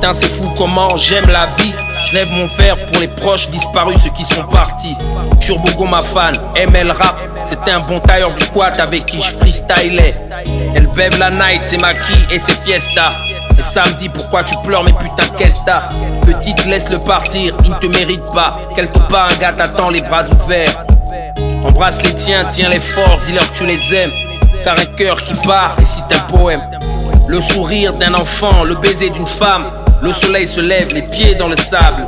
Putain c'est fou comment j'aime la vie. Je lève mon verre pour les proches disparus, ceux qui sont partis. Turbogo ma fan, ML rap. C'était un bon tailleur du quad avec qui je freestylais. Elle bève la night, c'est maquis et c'est fiesta. C'est samedi, pourquoi tu pleures mais putain qu'est-ce t'as? Petite laisse-le partir, il ne te mérite pas. Quelque part un gars t'attend les bras ouverts. Embrasse les tiens, tiens-les forts, dis-leur que tu les aimes. Car un cœur qui part récite un poème. Le sourire d'un enfant, le baiser d'une femme. Le soleil se lève, les pieds dans le sable.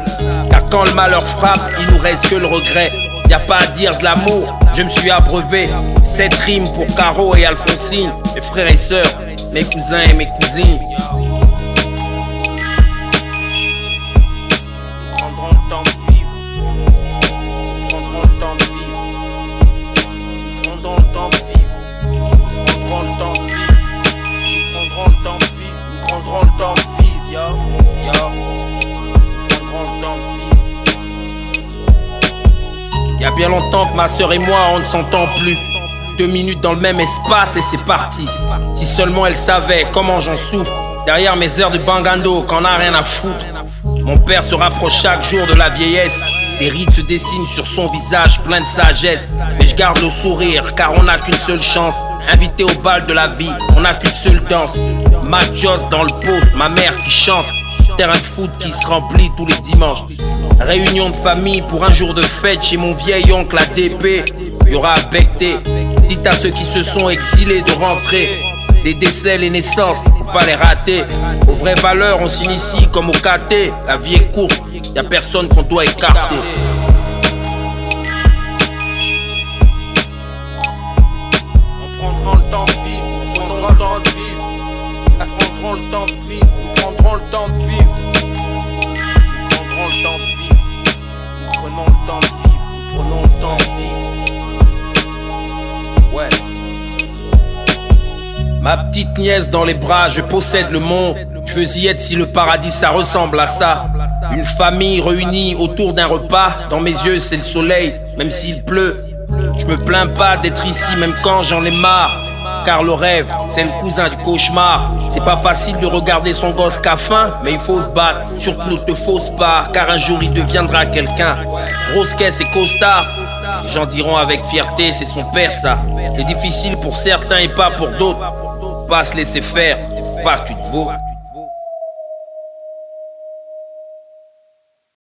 Car quand le malheur frappe, il nous reste que le regret. Y'a pas à dire de l'amour, je me suis abreuvé. 7 rimes pour Caro et Alphonsine. Mes frères et sœurs, mes cousins et mes cousines. Prendront le temps de vivre. Prendront le temps de vivre. Prendront le temps de vivre. Prendront le temps de vivre. Prendront le temps de vivre. Prendront le temps de vivre, yo. Prendront le temps de vivre. Y'a bien longtemps que ma soeur et moi on ne s'entend plus. 2 minutes dans le même espace et c'est parti. Si seulement elle savait comment j'en souffre. Derrière mes heures de bangando qu'on a rien à foutre. Mon père se rapproche chaque jour de la vieillesse. Des rides se dessinent sur son visage plein de sagesse. Mais je garde le sourire car on n'a qu'une seule chance. Invité au bal de la vie, on n'a qu'une seule danse. Mac Joss dans le poste, ma mère qui chante. Terrain de foot qui se remplit tous les dimanches. Réunion de famille pour un jour de fête chez mon vieil oncle ADP. Y'aura à becter. Dites à ceux qui se sont exilés de rentrer. Les décès, les naissances, faut pas les rater. Aux vraies valeurs, on s'initie comme au KT. La vie est courte, y'a personne qu'on doit écarter. On prendra le temps de vivre, on prendra le temps de vivre. On prendra le temps de vivre, on prendra le temps de vivre. On prendra le temps de vivre. Prenons le temps de vivre, prenons le temps de vivre. Ouais. Ma petite nièce dans les bras, je possède le monde. Je veux y être si le paradis ça ressemble à ça. Une famille réunie autour d'un repas. Dans mes yeux c'est le soleil, même s'il pleut. Je me plains pas d'être ici même quand j'en ai marre. Car le rêve, c'est le cousin du cauchemar. C'est pas facile de regarder son gosse qu'à faim, mais il faut se battre. Surtout ne te fausse pas, car un jour il deviendra quelqu'un. Grosse caisse et costard. Les gens diront avec fierté, c'est son père ça. C'est difficile pour certains et pas pour d'autres. Pas se laisser faire, pas que tu te vaux.